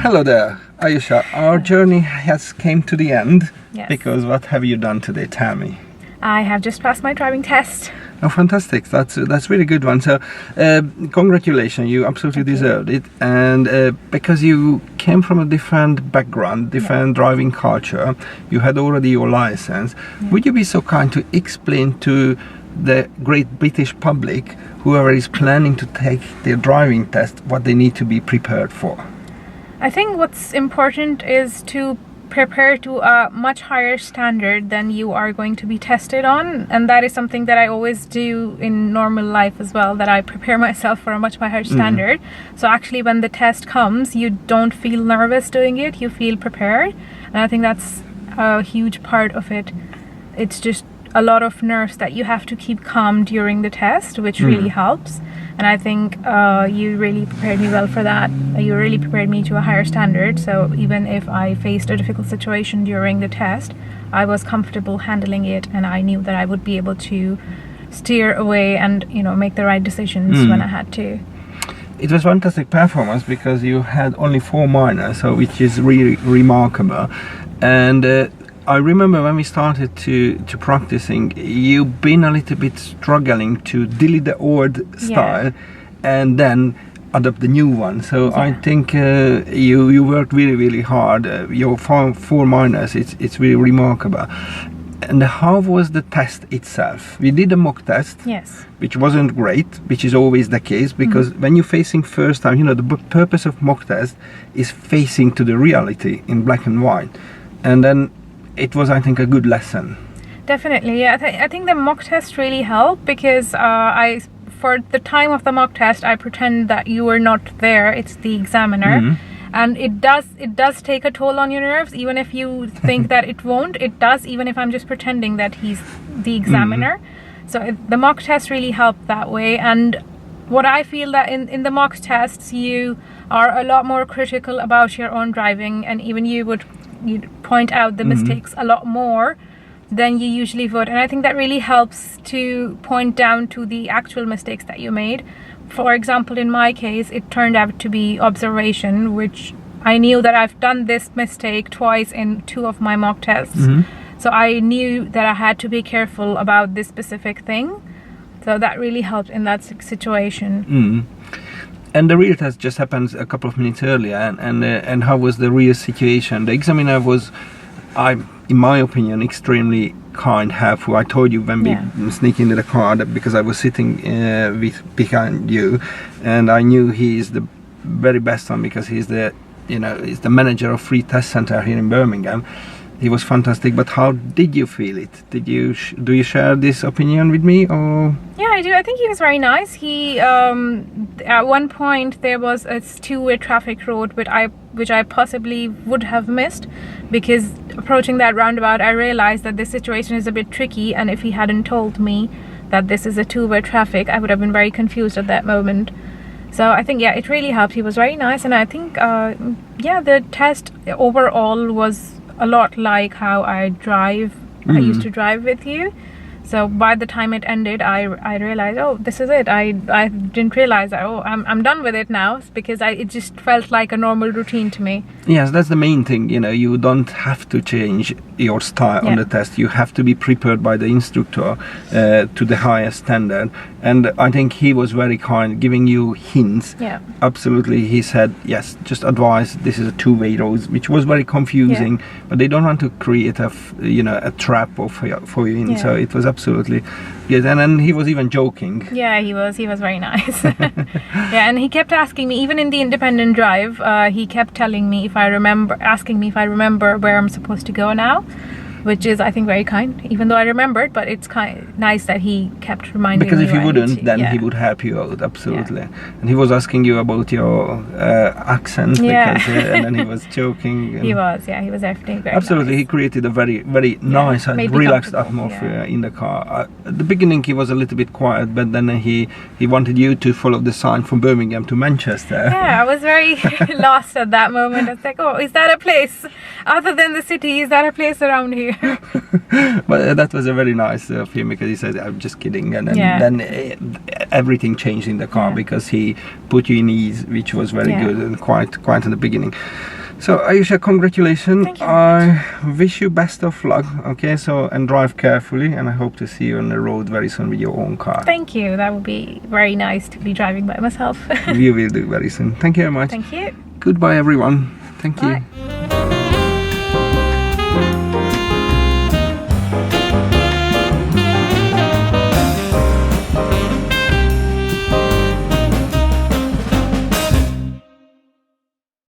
Hello there, Ayesha. Our journey has came to the end. Yes. Because what have you done today? Tell me. I have just passed my driving test. Oh, fantastic! That's really good one. So, congratulations, you absolutely deserved it. And because you came from a different background, different driving culture, you had already your license. Would you be so kind to explain to the great British public, whoever is planning to take their driving test, what they need to be prepared for? I think what's important is to prepare to a much higher standard than you are going to be tested on, and that is something that I always do in normal life as well, that I prepare myself for a much higher standard. So actually when the test comes, you don't feel nervous doing it, you feel prepared, and I think that's a huge part of it. It's just a lot of nerves that you have to keep calm during the test, which really helps. And I think you really prepared me well for that. You really prepared me to a higher standard. So even if I faced a difficult situation during the test, I was comfortable handling it, and I knew that I would be able to steer away and, you know, make the right decisions when I had to. It was fantastic performance because you had only 4 minors, so which is really remarkable. And I remember when we started to practicing, you've been a little bit struggling to delete the old style and then adopt the new one. So I think you worked really hard. Your 4 minors, it's really remarkable. And how was the test itself? We did a mock test, which wasn't great, which is always the case, because when you're facing first time, you know, the purpose of mock test is facing to the reality in black and white. And then it was, I think, a good lesson. Definitely, yeah. I think the mock test really helped because for the time of the mock test, I pretend that you were not there. It's the examiner, and it does take a toll on your nerves. Even if you think that it won't, it does. Even if I'm just pretending that he's the examiner. So the mock test really helped that way. And what I feel that in the mock tests, you are a lot more critical about your own driving, and even you'd point out the mistakes a lot more than you usually would. And I think that really helps to point down to the actual mistakes that you made. For example, in my case, it turned out to be observation, which I knew that I've done this mistake twice in 2 of my mock tests. So I knew that I had to be careful about this specific thing. So that really helped in that situation. And the real test just happened a couple of minutes earlier, and how was the real situation? The examiner was, in my opinion, extremely kind, helpful. I told you when we sneaked into the car that because I was sitting behind you, and I knew he is the very best one because he's the manager of Free Test Center here in Birmingham. He was fantastic. But how did you feel it? Do you share this opinion with me, or? Yeah, I do. I think he was very nice. He at one point there was a 2-way traffic road, which I possibly would have missed, because approaching that roundabout, I realized that this situation is a bit tricky, and if he hadn't told me that this is a 2-way traffic, I would have been very confused at that moment. So I think it really helped. He was very nice, and I think the test overall was a lot like how I drive. I used to drive with you. So by the time it ended, I realized, oh, this is it. I didn't realize that, oh, I'm done with it now, because it just felt like a normal routine to me. Yes, that's the main thing. You know, you don't have to change your style on the test. You have to be prepared by the instructor to the highest standard. And I think he was very kind, giving you hints. Yeah. Absolutely. He said, yes, just advise, this is a 2-way road, which was very confusing, but they don't want to create a trap for you in. So it was absolutely yes. And then he was even joking. Yeah, he was very nice. And he kept asking me, even in the independent drive, he kept telling me asking me if I remember where I'm supposed to go now, which is, I think, very kind, even though I remembered. But it's nice that he kept reminding me. Because if you wouldn't, then he would help you out, absolutely. And he was asking you about your accent, because, and then he was joking. And he was everything very absolutely nice. He created a very nice and relaxed atmosphere in the car. At the beginning he was a little bit quiet, but then he wanted you to follow the sign from Birmingham to Manchester. Yeah, I was very lost at that moment. I was like, oh, is that a place other than the city? Is that a place around here? you. But that was a very nice of him, because he said, I'm just kidding. And then everything changed in the car, because he put you in ease, which was very good and quite in the beginning. So Ayesha, congratulations. Thank you. I wish you best of luck. Okay, so, and drive carefully, and I hope to see you on the road very soon with your own car. Thank you. That would be very nice to be driving by myself. We will do very soon. Thank you very much. Thank you. Goodbye everyone. Thank you. Bye.